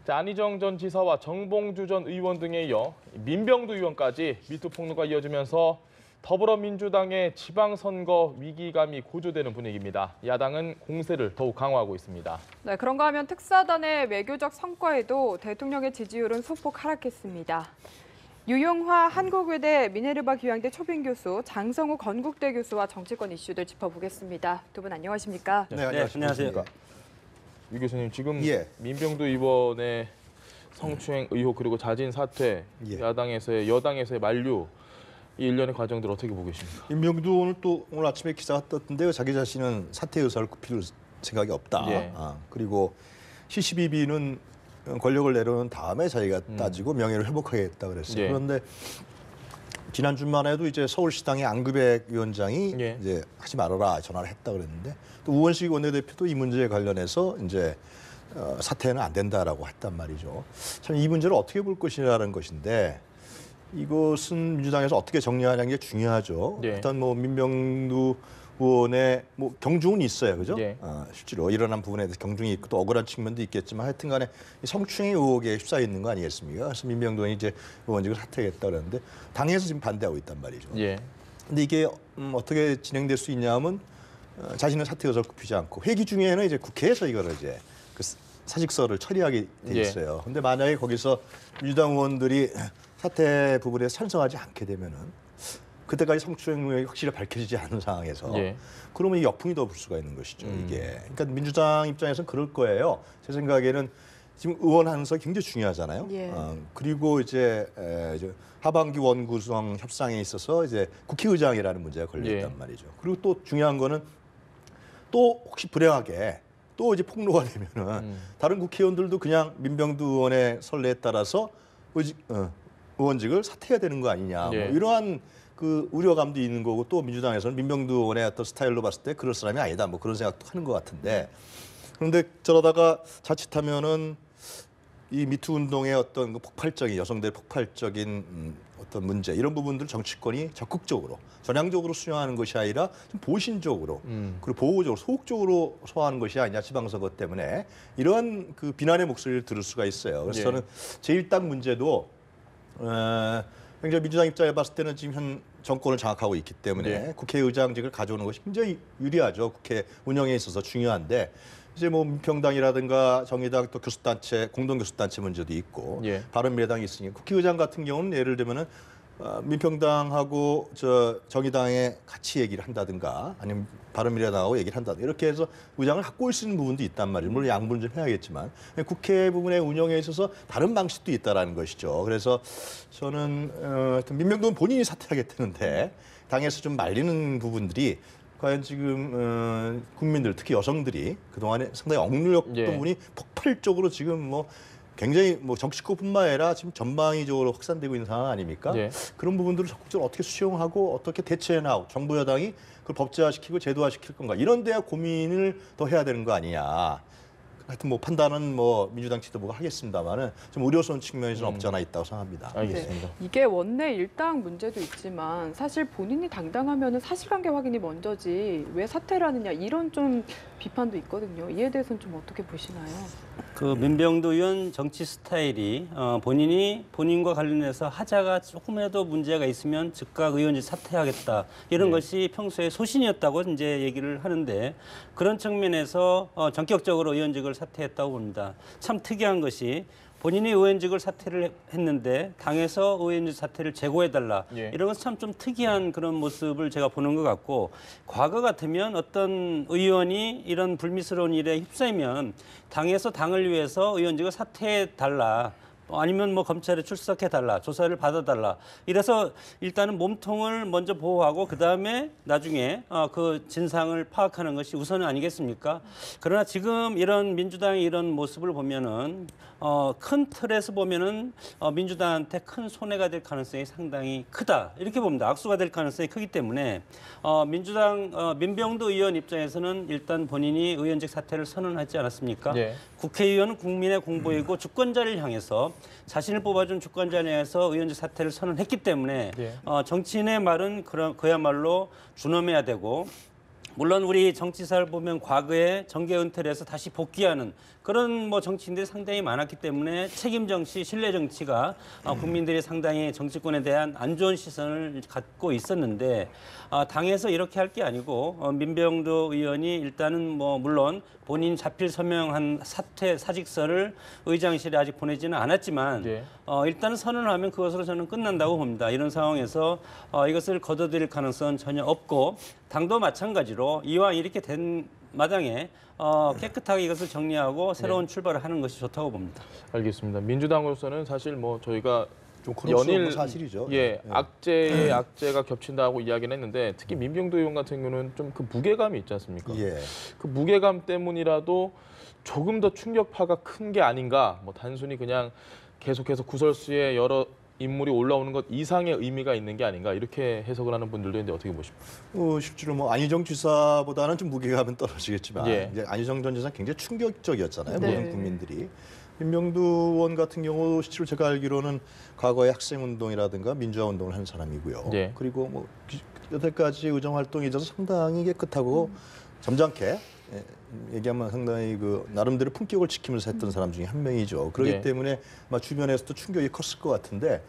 자, 안희정 전 지사와 정봉주 전 의원 등에 이어 민병두 의원까지 미투 폭로가 이어지면서 더불어민주당의 지방선거 위기감이 고조되는 분위기입니다. 야당은 공세를 더욱 강화하고 있습니다. 네, 그런가 하면 특사단의 외교적 성과에도 대통령의 지지율은 소폭 하락했습니다. 유용화 한국외대 미네르바 교양대 초빙 교수, 장성우 건국대 교수와 정치권 이슈들 짚어보겠습니다. 두 분 안녕하십니까? 네, 안녕하세요. 유 교수님, 지금 예. 민병두 의원의 성추행 의혹 그리고 자진 사퇴, 여당에서의 만류, 이 일련의 과정들 어떻게 보고 계십니까? 민병두 오늘 아침에 기사가 떴던데요. 자기 자신은 사퇴 의사를 굽힐 생각이 없다. 예. 그리고 CCBB는 권력을 내려놓은 다음에 자기가 따지고 명예를 회복하겠다 그랬어요. 예. 그런데 지난 주만 해도 이제 서울시당의 안규백 위원장이 예. 이제 하지 말아라 전화를 했다 그랬는데 또 우원식 원내대표도 이 문제에 관련해서 이제 사퇴는 안 된다라고 했단 말이죠. 참 이 문제를 어떻게 볼 것이라는 것인데 이것은 민주당에서 어떻게 정리하는 게 중요하죠. 예. 일단 뭐 민병두 의원의 뭐 경중은 있어요, 그죠? 예. 실제로 일어난 부분에 대해서 경중이 있고 또 억울한 측면도 있겠지만 하여튼간에 성추행 의혹에 휩싸여 있는 거 아니겠습니까? 그래서 민병두 의원이 이제 의원직을 사퇴하겠다 그러는데 당에서 지금 반대하고 있단 말이죠. 예. 근데 이게 어떻게 진행될 수 있냐면 자신은 사퇴 의사를 굽히지 않고 회기 중에는 이제 국회에서 이거를 이제 그 사직서를 처리하게 돼 있어요. 근데 만약에 거기서 민주당 의원들이 사퇴 부분에 찬성하지 않게 되면은 그때까지 성추행 의혹이 확실히 밝혀지지 않은 상황에서 그러면 이 역풍이 더 불 수가 있는 것이죠. 이게 그러니까 민주당 입장에서는 그럴 거예요. 제 생각에는 지금 의원 한석 굉장히 중요하잖아요. 예. 그리고 이제 하반기 원구성 협상에 있어서 이제 국회의장이라는 문제가 걸려있단 말이죠. 그리고 또 중요한 거는 또 혹시 불행하게 또 이제 폭로가 되면은 다른 국회의원들도 그냥 민병두 의원의 선례에 따라서 의원직을 사퇴해야 되는 거 아니냐. 뭐 이러한 그 우려감도 있는 거고 또 민주당에서는 민병두 의원의 어떤 스타일로 봤을 때 그럴 사람이 아니다. 뭐 그런 생각도 하는 것 같은데 그런데 저러다가 자칫하면은 이 미투 운동의 어떤 그 폭발적인 여성들의 폭발적인 어떤 문제 이런 부분들 정치권이 적극적으로 전향적으로 수용하는 것이 아니라 좀 보신적으로 그리고 보호적으로 소극적으로 소화하는 것이 아니냐 지방선거 때문에 이러한 그 비난의 목소리를 들을 수가 있어요. 그래서 저는 제1당 문제도 굉장히 민주당 입장에 봤을 때는 지금 현 정권을 장악하고 있기 때문에 국회의장직을 가져오는 것이 굉장히 유리하죠. 국회 운영에 있어서 중요한데 이제 뭐 민평당이라든가 정의당 또 교수단체 공동교수단체 문제도 있고 바른미래당이 있으니 국회의장 같은 경우는 예를 들면은 민평당하고 정의당에 같이 얘기를 한다든가 아니면 바른미래당하고 얘기를 한다든가 이렇게 해서 의장을 확보할 수 있는 부분도 있단 말이에요. 물론 양분을 좀 해야겠지만 국회 부분의 운영에 있어서 다른 방식도 있다라는 것이죠. 그래서 저는 민병두는 본인이 사퇴하겠다는데 당에서 좀 말리는 부분들이 과연 지금 국민들 특히 여성들이 그동안에 상당히 억눌렸던 부분이 폭발적으로 지금 뭐 굉장히 뭐 정치권뿐만 아니라 지금 전방위적으로 확산되고 있는 상황 아닙니까? 그런 부분들을 적극적으로 어떻게 수용하고 어떻게 대처해 나가고 정부 여당이 그걸 법제화시키고 제도화시킬 건가 이런 데야 고민을 더 해야 되는 거 아니냐. 하여튼 뭐 판단은 뭐 민주당 지도부가 하겠습니다만은 좀 우려스러운 측면이 좀 없지 않아 있다고 생각합니다. 알겠습니다. 이게 원내 일당 문제도 있지만 사실 본인이 당당하면은 사실관계 확인이 먼저지 왜 사퇴를 하느냐 이런 좀 비판도 있거든요. 이에 대해서는 좀 어떻게 보시나요? 그 민병두 의원 정치 스타일이 본인이 본인과 관련해서 하자가 조금이라도 문제가 있으면 즉각 의원직 사퇴하겠다 이런 것이 평소에 소신이었다고 이제 얘기를 하는데 그런 측면에서 전격적으로 의원직을 사퇴했다고 봅니다. 참 특이한 것이 본인이 의원직을 사퇴를 했는데 당에서 의원직 사퇴를 제고해달라. 이런 건 참 좀 특이한 그런 모습을 제가 보는 것 같고 과거 같으면 어떤 의원이 이런 불미스러운 일에 휩싸이면 당에서 당을 위해서 의원직을 사퇴해달라. 아니면 뭐 검찰에 출석해달라, 조사를 받아달라. 이래서 일단은 몸통을 먼저 보호하고 그다음에 나중에 그 진상을 파악하는 것이 우선은 아니겠습니까? 그러나 지금 이런 민주당의 이런 모습을 보면은 큰 틀에서 보면은 민주당한테 큰 손해가 될 가능성이 상당히 크다. 이렇게 봅니다. 악수가 될 가능성이 크기 때문에 민병두 의원 입장에서는 일단 본인이 의원직 사퇴를 선언하지 않았습니까? 국회의원은 국민의 공보이고 주권자를 향해서 자신을 뽑아준 주권자를 향해서 의원직 사퇴를 선언했기 때문에 정치인의 말은 그야말로 준엄해야 되고 물론 우리 정치사를 보면 과거에 정계 은퇴를 해서 다시 복귀하는 그런 뭐 정치인들이 상당히 많았기 때문에 책임 정치, 신뢰 정치가 국민들이 상당히 정치권에 대한 안 좋은 시선을 갖고 있었는데 당에서 이렇게 할 게 아니고 민병두 의원이 일단은 뭐 물론 본인 자필 서명한 사퇴 사직서를 의장실에 아직 보내지는 않았지만 예. 일단은 선언을 하면 그것으로 저는 끝난다고 봅니다. 이런 상황에서 이것을 거둬들일 가능성은 전혀 없고 당도 마찬가지로 이왕 이렇게 된 마당에 깨끗하게 이것을 정리하고 새로운 출발을 하는 것이 좋다고 봅니다. 알겠습니다. 민주당으로서는 사실 뭐 저희가 좀 그럴 수 없는 연일 사실이죠. 예, 악재에 악재가 겹친다고 이야기는 했는데 특히 민병두 의원 같은 경우는 좀 그 무게감이 있지 않습니까? 예. 그 무게감 때문이라도 조금 더 충격파가 큰 게 아닌가. 뭐 단순히 그냥 계속해서 구설수에 여러 인물이 올라오는 것 이상의 의미가 있는 게 아닌가 이렇게 해석을 하는 분들도 있는데 어떻게 보십니까? 실제로 뭐 안희정 지사보다는 좀 무게감은 떨어지겠지만 예. 이제 안희정 전 지사 굉장히 충격적이었잖아요. 네. 모든 국민들이. 민병두 의원 같은 경우 실제로 제가 알기로는 과거에 학생운동이라든가 민주화운동을 한 사람이고요. 예. 그리고 뭐 여태까지 의정 활동에 있어서 상당히 깨끗하고 점잖게 얘기하면 상당히 그 나름대로 품격을 지키면서 했던 사람 중에 한 명이죠. 그렇기 예. 때문에 주변에서도 충격이 컸을 것 같은데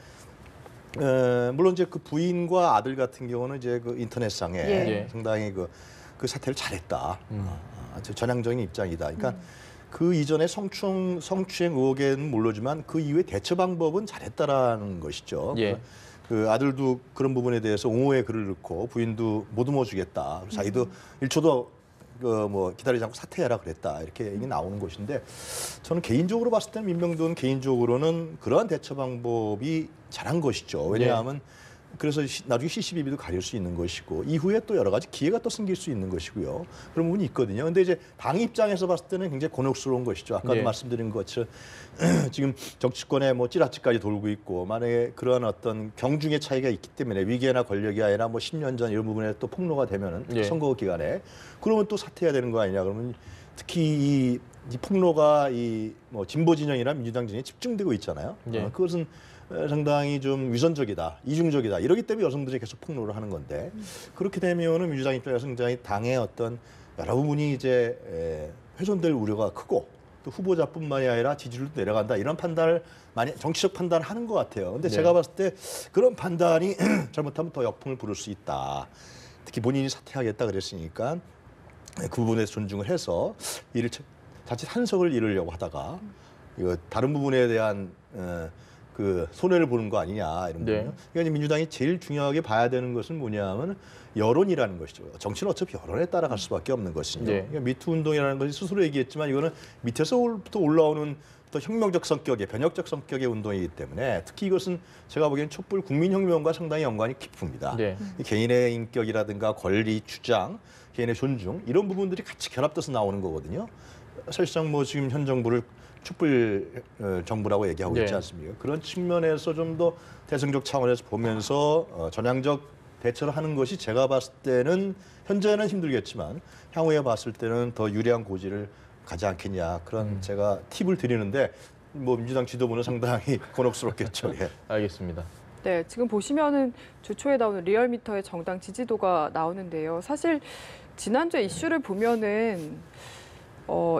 물론 이제 그 부인과 아들 같은 경우는 이제 그 인터넷상에 예. 상당히 그 사퇴를 잘했다. 아주 전향적인 입장이다. 그러니까 그 이전에 성추행 의혹에는 모르지만 그 이후에 대처 방법은 잘했다라는 것이죠. 예. 그 아들도 그런 부분에 대해서 옹호의 글을 넣고 부인도 못 도모주겠다. 자기도 1초도 뭐 기다리지 않고 사퇴해라 그랬다. 이렇게 얘기 나오는 것인데 저는 개인적으로 봤을 때는 민병두는 개인적으로는 그러한 대처 방법이 잘한 것이죠. 왜냐하면 그래서 나중에 CCBB도 가릴 수 있는 것이고 이후에 또 여러 가지 기회가 또 생길 수 있는 것이고요. 그런 부분이 있거든요. 근데 이제 당 입장에서 봤을 때는 굉장히 곤혹스러운 것이죠. 아까도 예. 말씀드린 것처럼 지금 정치권에 뭐 찌라찌까지 돌고 있고 만약에 그러한 어떤 경중의 차이가 있기 때문에 위계나 권력이 아니라 뭐 10년 전 이런 부분에 또 폭로가 되면은 예. 선거 기간에 그러면 또 사퇴해야 되는 거 아니냐. 그러면 특히 이 폭로가 이 뭐 진보 진영이나 민주당 진영에 집중되고 있잖아요. 예. 그것은 상당히 좀 위선적이다, 이중적이다. 이러기 때문에 여성들이 계속 폭로를 하는 건데 그렇게 되면은 민주당 입장에서 굉장히 당의 어떤 여러 부분이 이제 훼손될 우려가 크고 또 후보자뿐만이 아니라 지지율도 내려간다 이런 판단을 많이 정치적 판단을 하는 것 같아요. 근데 네. 제가 봤을 때 그런 판단이 잘못하면 더 역풍을 부를 수 있다. 특히 본인이 사퇴하겠다 그랬으니까 그 부분에서 존중을 해서 이를 자칫 한석을 이루려고 하다가 이거 다른 부분에 대한 그 손해를 보는 거 아니냐 이런 네. 부분. 그러니까 민주당이 제일 중요하게 봐야 되는 것은 뭐냐면 여론이라는 것이죠. 정치는 어차피 여론에 따라갈 수밖에 없는 것이죠. 네. 그러니까 미투 운동이라는 것이 스스로 얘기했지만 이거는 밑에서부터 올라오는 또 혁명적 성격의 변혁적 성격의 운동이기 때문에 특히 이것은 제가 보기엔 촛불 국민혁명과 상당히 연관이 깊습니다. 네. 이 개인의 인격이라든가 권리 주장, 개인의 존중 이런 부분들이 같이 결합돼서 나오는 거거든요. 사실상 뭐 지금 현 정부를 촛불 정부라고 얘기하고 있지 네. 않습니까? 그런 측면에서 좀 더 대승적 차원에서 보면서 전향적 대처를 하는 것이 제가 봤을 때는 현재는 힘들겠지만 향후에 봤을 때는 더 유리한 고지를 가지 않겠냐 그런 제가 팁을 드리는데 뭐 민주당 지도부는 상당히 곤혹스럽겠죠. 예. 알겠습니다. 네, 지금 보시면은 주초에 나오는 리얼미터의 정당 지지도가 나오는데요. 사실 지난주에 이슈를 보면은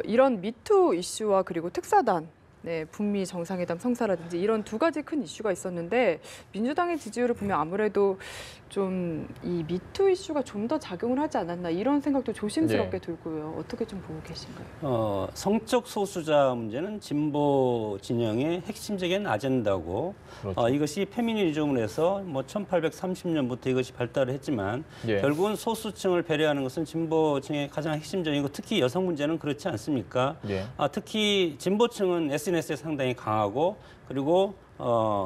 이런 미투 이슈와 그리고 특사단, 네, 북미 정상회담 성사라든지 이런 두 가지 큰 이슈가 있었는데 민주당의 지지율을 보면 아무래도 좀 이 미투 이슈가 좀 더 작용을 하지 않았나 이런 생각도 조심스럽게 들고요. 어떻게 좀 보고 계신가요? 성적 소수자 문제는 진보 진영의 핵심적인 아젠다고 그렇죠. 이것이 페미니즘을 해서 뭐 1830년부터 이것이 발달을 했지만 예. 결국은 소수층을 배려하는 것은 진보층의 가장 핵심적이고 특히 여성 문제는 그렇지 않습니까? 예. 특히 진보층은 SNS에 상당히 강하고 그리고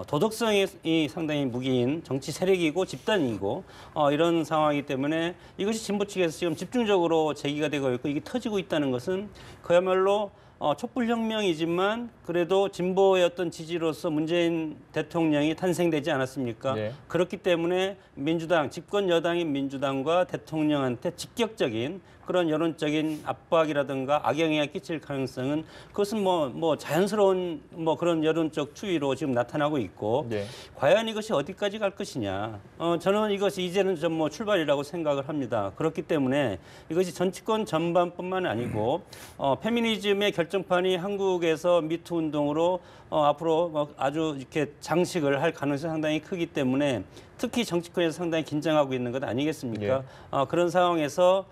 도덕성이 상당히 무기인 정치 세력이고 집단이고 이런 상황이기 때문에 이것이 진보 측에서 지금 집중적으로 제기가 되고 있고 이게 터지고 있다는 것은 그야말로 촛불혁명이지만 그래도 진보의 어떤 지지로서 문재인 대통령이 탄생되지 않았습니까? 네. 그렇기 때문에 민주당, 집권 여당인 민주당과 대통령한테 직격적인 그런 여론적인 압박이라든가 악영향을 끼칠 가능성은 그것은 뭐 자연스러운 뭐 그런 여론적 추이로 지금 나타나고 있고 네. 과연 이것이 어디까지 갈 것이냐. 저는 이것이 이제는 좀 뭐 출발이라고 생각을 합니다. 그렇기 때문에 이것이 정치권 전반뿐만 아니고 페미니즘의 결정판이 한국에서 미투 운동으로 앞으로 뭐 아주 이렇게 장식을 할 가능성이 상당히 크기 때문에 특히 정치권에서 상당히 긴장하고 있는 것 아니겠습니까? 그런 상황에서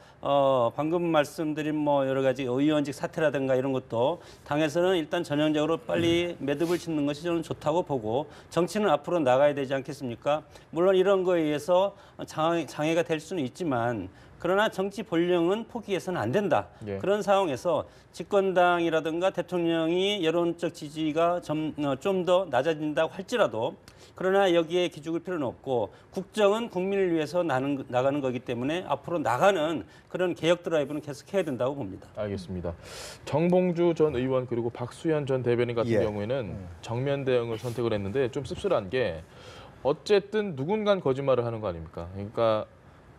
방금 말씀드린 뭐 여러 가지 의원직 사퇴라든가 이런 것도 당에서는 일단 전형적으로 빨리 매듭을 짓는 것이 저는 좋다고 보고 정치는 앞으로 나가야 되지 않겠습니까? 물론 이런 거에 의해서 장애가 될 수는 있지만 그러나 정치 본령은 포기해서는 안 된다. 예. 그런 상황에서 집권당이라든가 대통령이 여론적 지지가 좀 더 낮아진다고 할지라도 그러나 여기에 기죽을 필요는 없고 국정은 국민을 위해서 나가는 거기 때문에 앞으로 나가는 그런 개혁 드라이브는 계속해야 된다고 봅니다. 알겠습니다. 정봉주 전 의원 그리고 박수현 전 대변인 같은 예. 경우에는 정면 대응을 선택을 했는데 좀 씁쓸한 게 어쨌든 누군간 거짓말을 하는 거 아닙니까? 그러니까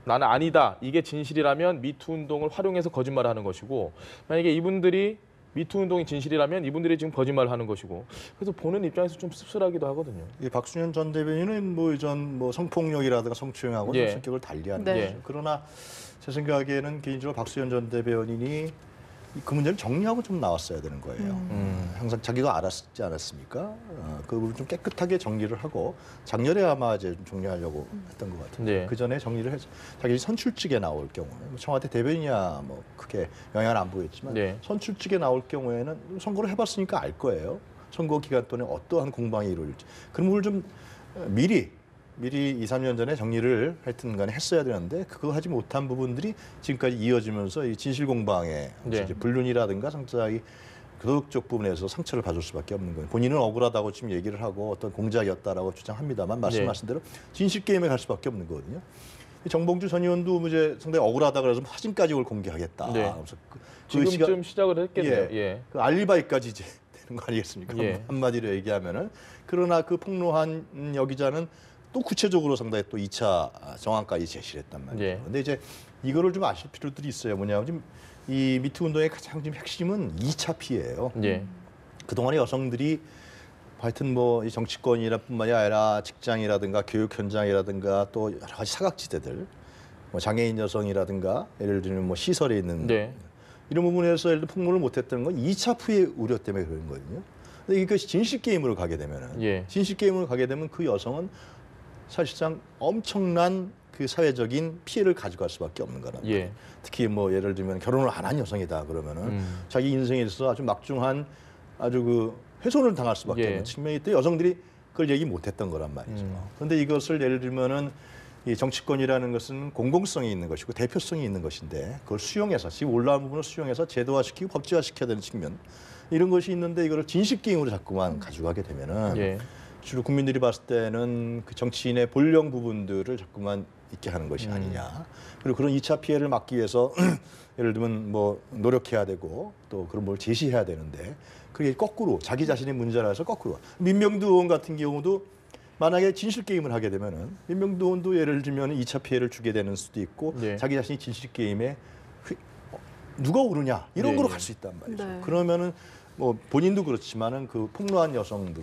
나는 아니다. 이게 진실이라면 미투 운동을 활용해서 거짓말을 하는 것이고 만약에 이분들이 미투 운동이 진실이라면 이분들이 지금 거짓말을 하는 것이고 그래서 보는 입장에서 좀 씁쓸하기도 하거든요. 이 박순현 전 대변인은 뭐 성폭력이라든가 성추행하고 좀 예. 성격을 달리하는 네. 거죠. 그러나 제 생각에는 개인적으로 박순현 전 대변인이 그 문제를 정리하고 좀 나왔어야 되는 거예요. 항상 자기가 알았지 않았습니까? 그 부분 좀 깨끗하게 정리를 하고 작년에 아마 이제 좀 정리하려고 했던 것 같은데 네. 그 전에 정리를 해서 자기 선출직에 나올 경우에 뭐 청와대 대변인이야 뭐 크게 영향을 안 보였지만 네. 선출직에 나올 경우에는 선거를 해봤으니까 알 거예요. 선거 기간 동안에 어떠한 공방이 이루어질지 그런 부분을 좀 미리 2, 3년 전에 정리를 하여튼 간에 했어야 되는데 그거 하지 못한 부분들이 지금까지 이어지면서 이 진실 공방의 네. 이제 불륜이라든가 상당히 도덕적 부분에서 상처를 받을 수밖에 없는 거예요. 본인은 억울하다고 지금 얘기를 하고 어떤 공작이었다라고 주장합니다만 말씀하신 대로 진실 게임에 갈 수밖에 없는 거거든요. 정봉주 전 의원도 이제 상당히 억울하다 그래서 사진까지 그걸 공개하겠다. 네. 그래서 지금쯤 시작을 했겠네요. 예. 그 알리바이까지 이제 되는 거 아니겠습니까? 예. 한마디로 얘기하면은 그러나 그 폭로한 여기자는 또 구체적으로 상당히 또 2차 정황까지 제시를 했단 말이에요. 예. 근데 이제 이거를 좀 아실 필요들이 있어요. 뭐냐면 지금 이 미투 운동의 가장 지금 핵심은 2차 피해예요. 예. 그동안의 여성들이 하여튼 뭐 이 정치권이뿐만이 아니라 직장이라든가 교육 현장이라든가 또 여러 가지 사각지대들, 뭐 장애인 여성이라든가 예를 들면 뭐 시설에 있는 네. 이런 부분에서 예를 들어 폭로를 못했던 건 2차 피해 우려 때문에 그런 거거든요. 근데 이것이 진실 게임으로 가게 되면은 예. 진실 게임으로 가게 되면 그 여성은 사실상 엄청난 그 사회적인 피해를 가져갈 수밖에 없는 거란 말이에요. 예. 특히 뭐 예를 들면 결혼을 안 한 여성이다 그러면은 자기 인생에 있어서 아주 막중한 아주 그 훼손을 당할 수밖에 예. 없는 측면이 있대 여성들이 그걸 얘기 못했던 거란 말이죠. 그런데 이것을 예를 들면은 이 정치권이라는 것은 공공성이 있는 것이고 대표성이 있는 것인데 그걸 수용해서 지금 올라온 부분을 수용해서 제도화시키고 법제화시켜야 되는 측면 이런 것이 있는데 이거를 진실 게임으로 자꾸만 가져가게 되면은. 예. 주로 국민들이 봤을 때는 그 정치인의 본령 부분들을 자꾸만 있게 하는 것이 아니냐. 그리고 그런 2차 피해를 막기 위해서 예를 들면 뭐 노력해야 되고 또 그런 뭘 제시해야 되는데 그게 거꾸로 자기 자신의 문제라서 거꾸로. 민병두 의원 같은 경우도 만약에 진실 게임을 하게 되면은 민병두 의원도 예를 들면 2차 피해를 주게 되는 수도 있고 네. 자기 자신이 진실 게임에 누가 오르냐 이런 네, 거로 네. 갈 수 있단 말이죠. 네. 그러면은 뭐 본인도 그렇지만은 그 폭로한 여성은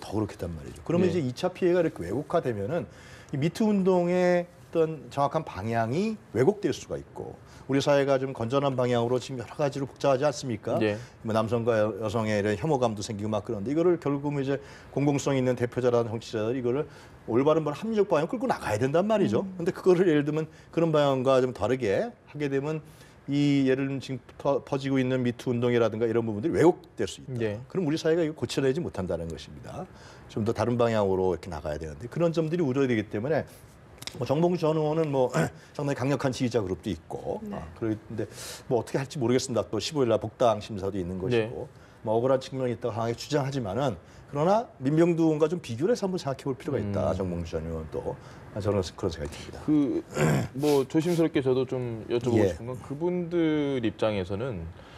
더 그렇겠단 말이죠. 그러면 네. 이제 2차 피해가 이렇게 왜곡화되면은 이 미투 운동의 어떤 정확한 방향이 왜곡될 수가 있고 우리 사회가 좀 건전한 방향으로 지금 여러 가지로 복잡하지 않습니까? 네. 뭐 남성과 여성의 이런 혐오감도 생기고 막 그런데 이거를 결국은 이제 공공성 있는 대표자라는 정치자들이 이거를 올바른 합리적 방향 끌고 나가야 된단 말이죠. 근데 그거를 예를 들면 그런 방향과 좀 다르게 하게 되면 이 예를 들면 지금 퍼지고 있는 미투 운동이라든가 이런 부분들이 왜곡될 수 있다. 네. 그럼 우리 사회가 이거 고쳐내지 못한다는 것입니다. 좀 더 다른 방향으로 이렇게 나가야 되는데 그런 점들이 우려되기 때문에 뭐 정봉주 전 의원은 뭐 상당히 강력한 지지자 그룹도 있고 네. 그런데 뭐 어떻게 할지 모르겠습니다. 또 15일날 복당 심사도 있는 것이고 네. 뭐 억울한 측면이 있다고 강하게 주장하지만은 그러나 민병두 의원과 좀 비교를 해서 한번 생각해 볼 필요가 있다. 정봉주 전 의원도 저는 그런 생각이 듭니다. 그 뭐 조심스럽게 저도 좀 여쭤보고 예. 싶은 건 그분들 입장에서는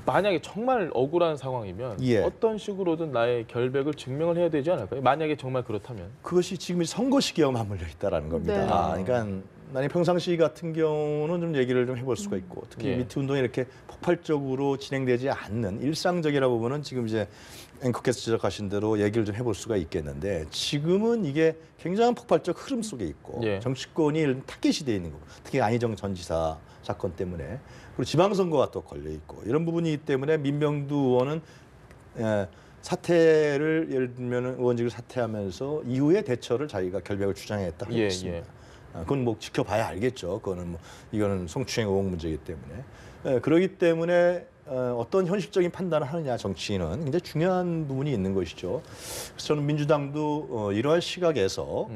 만약에 정말 억울한 상황이면 예. 어떤 식으로든 나의 결백을 증명을 해야 되지 않을까요? 만약에 정말 그렇다면. 그것이 지금 선거 시기와 맞물려 있다라는 겁니다. 네. 그러니까 만약 평상시 같은 경우는 좀 얘기를 좀 해볼 수가 있고 특히 예. 미투 운동이 이렇게 폭발적으로 진행되지 않는 일상적이라고 보면 지금 이제 앵커께서 지적하신 대로 얘기를 좀 해볼 수가 있겠는데 지금은 이게 굉장한 폭발적 흐름 속에 있고 예. 정치권이 타깃이 돼 있는 거고 특히 안희정 전 지사 사건 때문에 그리고 지방선거가 또 걸려 있고 이런 부분이기 때문에 민병두 의원은 사퇴를 예를 들면 의원직을 사퇴하면서 이후에 대처를 자기가 결백을 주장했다 예, 했습니다. 예. 그건 뭐 지켜봐야 알겠죠. 그거는 뭐 이거는 성추행 의혹 문제이기 때문에 그러기 때문에 어떤 현실적인 판단을 하느냐 정치인은 굉장히 중요한 부분이 있는 것이죠. 그래서 저는 민주당도 이러한 시각에서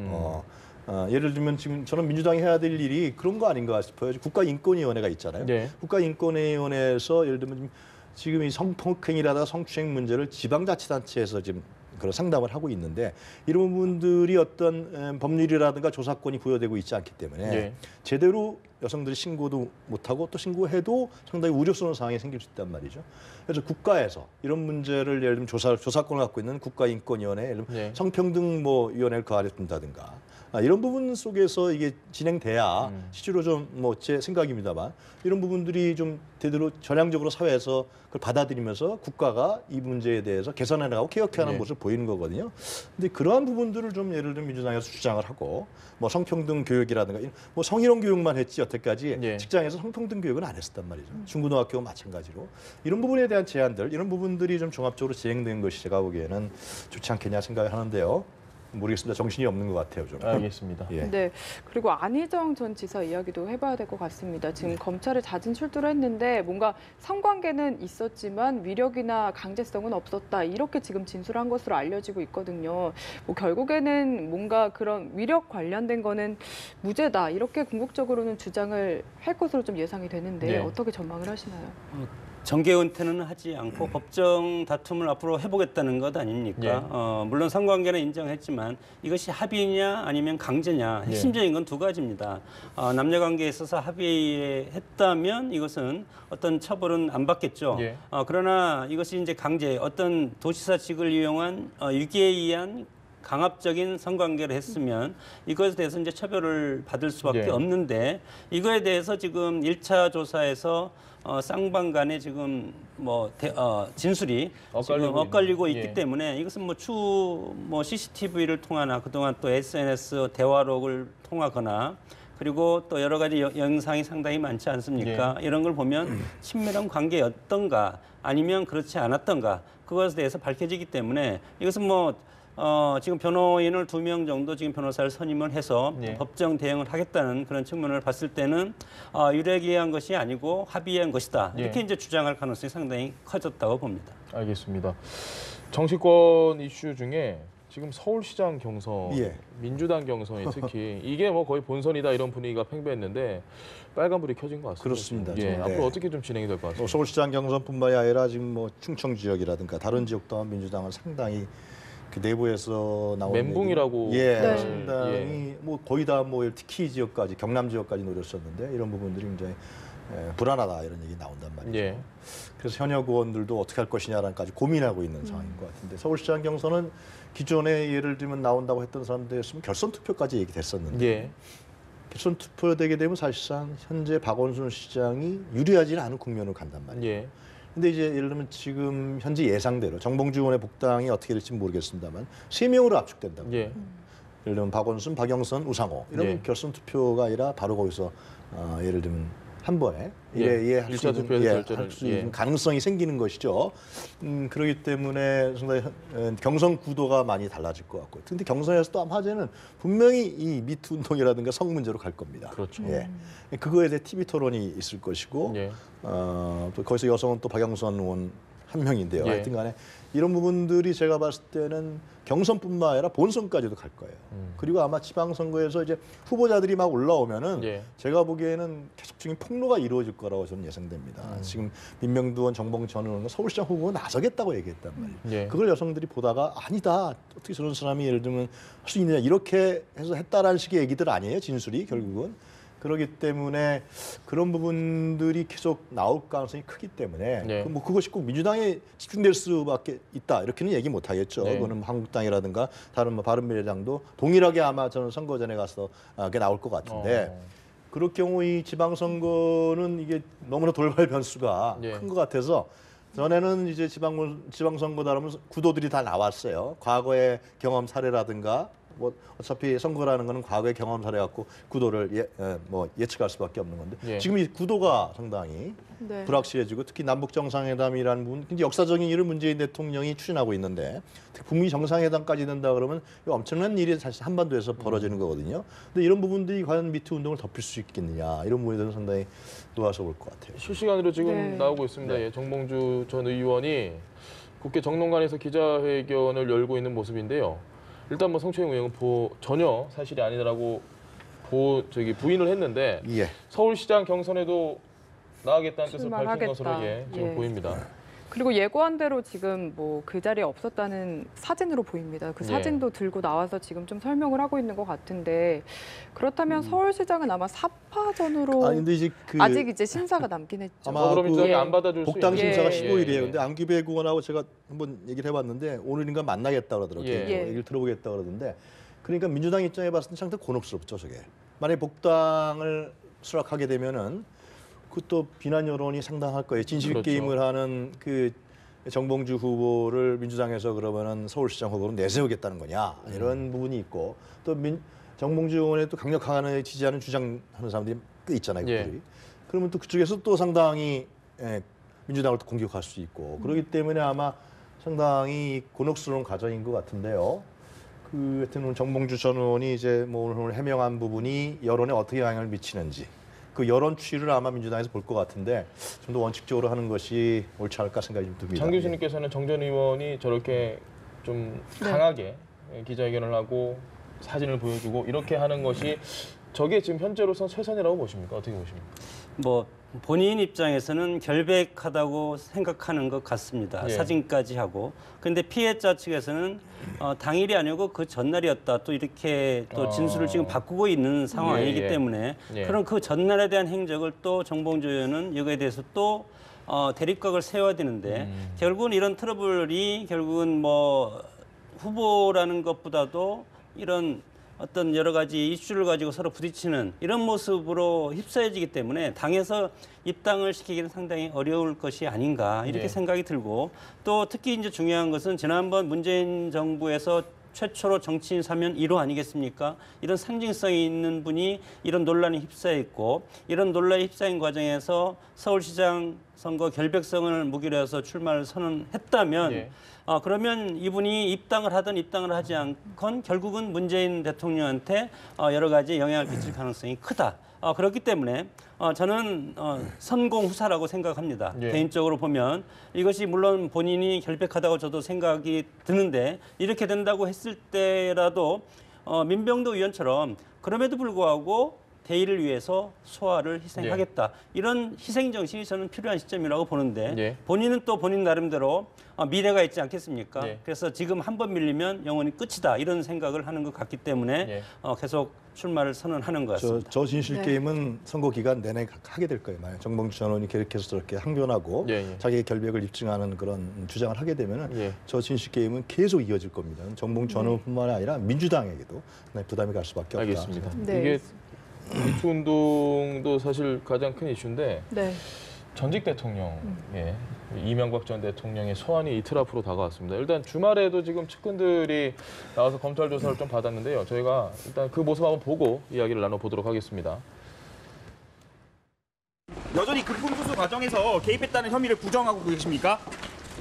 예를 들면 지금 저는 민주당이 해야 될 일이 그런 거 아닌가 싶어요. 국가인권위원회가 있잖아요. 네. 국가인권위원회에서 예를 들면 지금 이 성폭행이라든가 성추행 문제를 지방자치단체에서 지금 그런 상담을 하고 있는데 이런 부분들이 어떤 법률이라든가 조사권이 부여되고 있지 않기 때문에 네. 제대로 여성들이 신고도 못하고 또 신고해도 상당히 우려스러운 상황이 생길 수 있단 말이죠. 그래서 국가에서 이런 문제를 예를 들면 조사권을 갖고 있는 국가인권위원회, 예를 들면 네. 성평등 뭐 위원회를 그 아래 둔다든가 이런 부분 속에서 이게 진행돼야 실제로 좀 뭐 제 생각입니다만 이런 부분들이 좀 제대로 전향적으로 사회에서 그걸 받아들이면서 국가가 이 문제에 대해서 개선해 나가고 개혁해하는 네. 모습을 보이는 거거든요. 근데 그러한 부분들을 좀 예를 들면 민주당에서 주장을 하고 뭐 성평등 교육이라든가 뭐 성희롱 교육만 했지 여태까지 네. 직장에서 성평등 교육은 안 했었단 말이죠. 중고등학교와 마찬가지로 이런 부분에 대한 제안들 이런 부분들이 좀 종합적으로 진행된 것이 제가 보기에는 좋지 않겠냐 생각을 하는데요. 모르겠습니다. 정신이 없는 것 같아요. 좀. 알겠습니다. 예. 네, 그리고 안희정 전 지사 이야기도 해봐야 될 것 같습니다. 지금 검찰에 잦은 출두를 했는데 뭔가 성관계는 있었지만 위력이나 강제성은 없었다 이렇게 지금 진술한 것으로 알려지고 있거든요. 뭐 결국에는 뭔가 그런 위력 관련된 거는 무죄다 이렇게 궁극적으로는 주장을 할 것으로 좀 예상이 되는데 네. 어떻게 전망을 하시나요? 정계 은퇴는 하지 않고 법정 다툼을 앞으로 해보겠다는 것 아닙니까? 예. 물론 성관계는 인정했지만 이것이 합의냐 아니면 강제냐 핵심적인 건 두 가지입니다. 남녀관계에 있어서 합의했다면 이것은 어떤 처벌은 안 받겠죠. 예. 그러나 이것이 이제 강제 어떤 도지사직을 이용한 유기에 의한 강압적인 성관계를 했으면 이것에 대해서 이제 처벌을 받을 수밖에 예. 없는데 이거에 대해서 지금 1차 조사에서 쌍방 간에 지금 진술이 지금 엇갈리고 있기 예. 때문에 이것은 CCTV를 통하나 그동안 또 SNS 대화록을 통하거나 그리고 또 여러 가지 영상이 상당히 많지 않습니까? 이런 걸 보면 친밀한 관계였던가 아니면 그렇지 않았던가 그것에 대해서 밝혀지기 때문에 이것은 지금 변호인을 2명 정도 지금 변호사를 선임을 해서 예. 법정 대응을 하겠다는 그런 측면을 봤을 때는 유력에 의한 것이 아니고 합의에 의한 것이다. 이렇게 예. 이제 주장할 가능성이 상당히 커졌다고 봅니다. 알겠습니다. 정치권 이슈 중에 지금 서울시장 경선, 예. 민주당 경선이 특히 이게 뭐 거의 본선이다 이런 분위기가 팽배했는데 빨간불이 켜진 것 같습니다. 그렇습니다. 예, 네. 앞으로 어떻게 좀 진행이 될 것 같습니다. 서울시장 경선뿐만이 아니라 지금 뭐 충청 지역이라든가 다른 지역도 민주당은 상당히 그 내부에서 나오는 멘붕이라고. 얘기, 예, 네. 상당히 뭐 거의 다 뭐 특히 지역까지 경남 지역까지 노렸었는데 이런 부분들이 굉장히 불안하다 이런 얘기 나온단 말이죠. 예. 그래서 현역 의원들도 어떻게 할 것이냐라는까지 고민하고 있는 상황인 것 같은데 서울시장 경선은 기존에 예를 들면 나온다고 했던 사람들이었으면 결선 투표까지 얘기됐었는데 예. 결선 투표되게 되면 사실상 현재 박원순 시장이 유리하지는 않은 국면으로 간단 말이에요. 예. 근데 이제 예를 들면 지금 현재 예상대로 정봉주 의원의 복당이 어떻게 될지 모르겠습니다만 3명으로 압축된다고. 예. 예를 들면 박원순, 박영선, 우상호 이러면 예. 결선 투표가 아니라 바로 거기서 예를 들면 한 번에 예. 할 수 일차 있는, 투표에서 결정을, 할수 있는 예. 가능성이 생기는 것이죠. 그렇기 때문에 상당히 경선 구도가 많이 달라질 것 같고요. 근데 경선에서 또 화제는 분명히 이 미투 운동이라든가 성 문제로 갈 겁니다. 그렇죠. 예. 그거에 대해 TV 토론이 있을 것이고 예. 또 거기서 여성은 또 박영선 의원 한 명인데요. 예. 하여튼간에 이런 부분들이 제가 봤을 때는 경선뿐만 아니라 본선까지도 갈 거예요. 그리고 아마 지방선거에서 이제 후보자들이 막 올라오면은 예. 제가 보기에는 계속적인 폭로가 이루어질 거라고 저는 예상됩니다. 지금 민명두 의원, 정봉주 전 의원은 서울시장 후보가 나서겠다고 얘기했단 말이에요. 예. 그걸 여성들이 보다가 아니다. 어떻게 저런 사람이 예를 들면 할 수 있느냐 이렇게 해서 했다라는 식의 얘기들 아니에요. 진술이 결국은. 그렇기 때문에 그런 부분들이 계속 나올 가능성이 크기 때문에 네. 그것이 꼭 민주당에 집중될 수밖에 있다 이렇게는 얘기 못 하겠죠. 네. 그거는 한국당이라든가 다른 바른미래당도 동일하게 아마 저는 선거 전에 가서 그게 나올 것 같은데 그럴 경우 이 지방선거는 이게 너무나 돌발 변수가 예. 큰 것 같아서 전에는 이제 지방선거다 그러면 구도들이 다 나왔어요. 과거의 경험 사례라든가 뭐 어차피 선거라는 거는 과거의 경험 사례 갖고 구도를 예측할 수밖에 없는 건데 예. 지금 이 구도가 상당히 네. 불확실해지고 특히 남북 정상회담이라는 부분 굉장히 역사적인 일을 문재인 대통령이 추진하고 있는데 특히 북미 정상회담까지 된다 그러면 엄청난 일이 사실 한반도에서 벌어지는 거거든요. 근데 이런 부분들이 과연 미투 운동을 덮을 수 있겠느냐 이런 부분에 대해서 상당히 놓아서 볼 것 같아요. 실시간으로 지금 네. 나오고 있습니다. 예, 정봉주 전 의원이 국회 정론관에서 기자회견을 열고 있는 모습인데요. 일단 뭐 성추행 의혹은 전혀 사실이 아니라고 부인을 했는데 예. 서울시장 경선에도 나가겠다는 뜻을 밝힌 출마하겠다. 것으로 지금 예. 보입니다. 그리고 예고한 대로 지금 뭐 그 자리에 없었다는 사진으로 보입니다. 그 예. 사진도 들고 나와서 지금 좀 설명을 하고 있는 것 같은데 그렇다면 서울시장은 아마 4파전으로 아니 근데 이제 아직 이제 심사가 남긴 했죠. 아마 더불어민주당이 그 안 받아줄 수 복당 있는. 심사가 예. 15일이에요. 예. 근데 안규백 의원하고 제가 한번 얘기를 해봤는데 오늘인가 만나겠다 그러더라고요. 예. 개인적으로 예. 얘기를 들어보겠다 그러던데 그러니까 민주당 입장에 봤을 때 상당히 곤혹스럽죠, 저게. 만약에 복당을 수락하게 되면은 그것도 비난 여론이 상당할 거예요. 진실 그렇죠. 게임을 하는 그 정봉주 후보를 민주당에서 그러면은 서울시장 후보로 내세우겠다는 거냐 이런 부분이 있고 또 정봉주 의원의 또 강력하게 지지하는 주장하는 사람들이 꽤 있잖아요. 예. 그들이. 그러면 또 그쪽에서 또 상당히 민주당을 또 공격할 수 있고 그렇기 때문에 아마 상당히 곤혹스러운 과정인 것 같은데요. 그 하여튼 오늘 정봉주 전 의원이 이제 뭐 오늘 해명한 부분이 여론에 어떻게 영향을 미치는지 그 여론 추이를 아마 민주당에서 볼 것 같은데 좀 더 원칙적으로 하는 것이 옳지 않을까 생각이 좀 듭니다. 장 교수님께서는 정 전 의원이 저렇게 좀 네. 강하게 기자회견을 하고 사진을 보여주고 이렇게 하는 것이 저게 지금 현재로서 최선이라고 보십니까? 어떻게 보십니까? 뭐 본인 입장에서는 결백하다고 생각하는 것 같습니다. 예. 사진까지 하고. 그런데 피해자 측에서는 당일이 아니고 그 전날이었다. 또 이렇게 또 진술을 지금 바꾸고 있는 상황이기 예, 예. 때문에 예. 그럼 그 전날에 대한 행적을 또 정봉주 의원은 여기에 대해서 또 대립각을 세워야 되는데 결국은 이런 트러블이 결국은 뭐 후보라는 것보다도 이런 어떤 여러 가지 이슈를 가지고 서로 부딪히는 이런 모습으로 휩싸여지기 때문에 당에서 입당을 시키기는 상당히 어려울 것이 아닌가 이렇게 예. 생각이 들고 또 특히 이제 중요한 것은 지난번 문재인 정부에서 최초로 정치인 사면 1호 아니겠습니까? 이런 상징성이 있는 분이 이런 논란에 휩싸여 있고 이런 논란에 휩싸인 과정에서 서울시장 선거 결백성을 무기로 해서 출마를 선언했다면 예. 그러면 이분이 입당을 하든 입당을 하지 않건 결국은 문재인 대통령한테 여러 가지 영향을 끼칠 가능성이 크다. 그렇기 때문에 저는 선공 후사라고 생각합니다. 예. 개인적으로 보면 이것이 물론 본인이 결백하다고 저도 생각이 드는데 이렇게 된다고 했을 때라도 민병도 의원처럼 그럼에도 불구하고 대의를 위해서 소화를 희생하겠다. 이런 희생 정신이 저는 필요한 시점이라고 보는데 예. 본인은 또 본인 나름대로 미래가 있지 않겠습니까? 예. 그래서 지금 한 번 밀리면 영원히 끝이다. 이런 생각을 하는 것 같기 때문에 예. 계속 출마를 선언하는 것 같습니다. 저 진실 네. 게임은 선거 기간 내내 하게 될 거예요. 만약 정봉주 전 의원이 계속해서 저렇게 항변하고 예, 예. 자기의 결백을 입증하는 그런 주장을 하게 되면은 예. 저 진실 게임은 계속 이어질 겁니다. 정봉주 전 의원뿐만 아니라 민주당에게도 부담이 갈 수밖에 없다. 알겠습니다. 네. 이게 미투 운동도 사실 가장 큰 이슈인데 네. 전직 대통령, 이명박 전 대통령의 소환이 이틀 앞으로 다가왔습니다. 일단 주말에도 지금 측근들이 나와서 검찰 조사를 좀 받았는데요. 저희가 일단 그 모습 한번 보고 이야기를 나눠보도록 하겠습니다. 여전히 금품수수 과정에서 개입했다는 혐의를 부정하고 계십니까?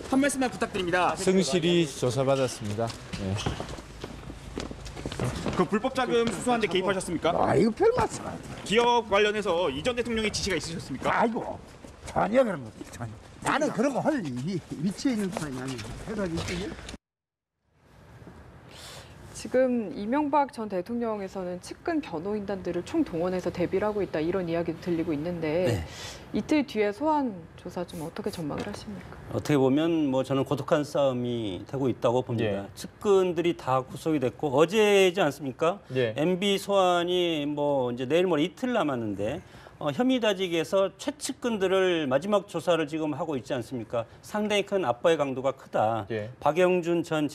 한 말씀만 부탁드립니다. 성실히 조사받았습니다. 그 불법 자금 수수한 데 개입하셨습니까? 아이고 별 말씀. 기업 관련해서 이전 대통령의 지시가 있으셨습니까? 아이고 전혀 그런 거 전혀. 나는 그런 거 할 위치에 있는 사람이 아니고 해가지고 지금 이명박 전 대통령에서는 측근 변호인단들을 총동원해서 대비를 하고 있다 이런 이야기도 들리고 있는데 네. 이틀 뒤에 소환 조사 좀 어떻게 전망을 하십니까? 어떻게 보면 뭐 저는 고독한 싸움이 되고 있다고 봅니다. 예. 측근들이 다 구속이 됐고 어제지 않습니까? 예. MB 소환이 뭐 이제 내일 모레 이틀 남았는데 혐의 다지기에서 최측근들을 마지막 조사를 지금 하고 있지 않습니까? 상당히 큰 압박의 강도가 크다. 예. 박영준 전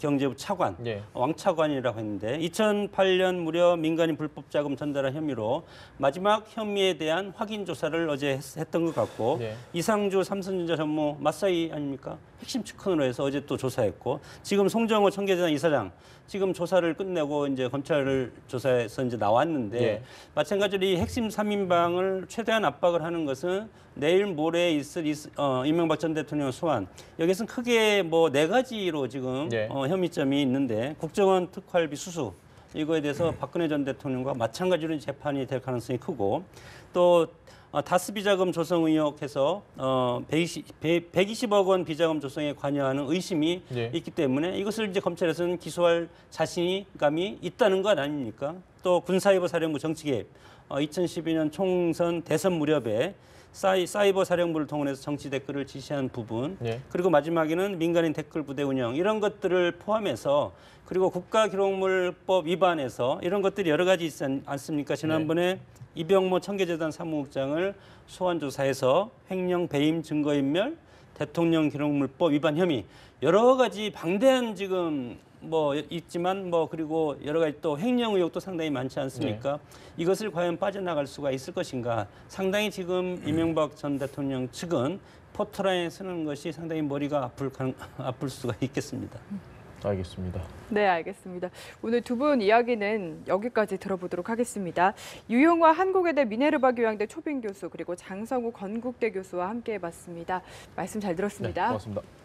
경제부 차관, 예. 왕차관이라고 했는데 2008년 무려 민간인 불법 자금 전달한 혐의로 마지막 혐의에 대한 확인 조사를 어제 했던 것 같고 예. 이상주 삼성전자 전무 맞사이 아닙니까? 핵심 측근으로 해서 어제 또 조사했고 지금 송정호 청계재단 이사장 지금 조사를 끝내고 이제 검찰을 조사해서 이제 나왔는데 예. 마찬가지로 이 핵심 3인방을 최대한 압박을 하는 것은 내일 모레 있을 이명박 전 대통령 소환 여기서는 크게 뭐 4가지로 지금 예. 혐의점이 있는데 국정원 특활비 수수 이거에 대해서 박근혜 전 대통령과 마찬가지로 재판이 될 가능성이 크고 또 다스 비자금 조성 의혹해서 120억 원 비자금 조성에 관여하는 의심이 예. 있기 때문에 이것을 이제 검찰에서는 기소할 자신감이 있다는 것 아닙니까? 또 군사이버 사령부 정치 개입 2012년 총선 대선 무렵에 사이버 사령부를 동원해서 정치 댓글을 지시한 부분 예. 그리고 마지막에는 민간인 댓글 부대 운영 이런 것들을 포함해서 그리고 국가기록물법 위반해서 이런 것들이 여러 가지 있지 않습니까? 지난번에 이병모 청계재단 사무국장을 소환 조사해서 횡령 배임 증거인멸 대통령 기록물법 위반 혐의 여러 가지 방대한 지금 뭐 있지만 뭐 그리고 여러 가지 또 횡령 의혹도 상당히 많지 않습니까? 이것을 과연 빠져나갈 수가 있을 것인가? 상당히 지금 이명박 전 대통령 측은 포토라인에 서는 것이 상당히 머리가 아플 수가 있겠습니다. 알겠습니다. 네, 알겠습니다. 오늘 두 분 이야기는 여기까지 들어보도록 하겠습니다. 유용화 한국외대 미네르바 교양대 초빙 교수 그리고 장성우 건국대 교수와 함께 해봤습니다. 말씀 잘 네, 들었습니다. 고맙습니다.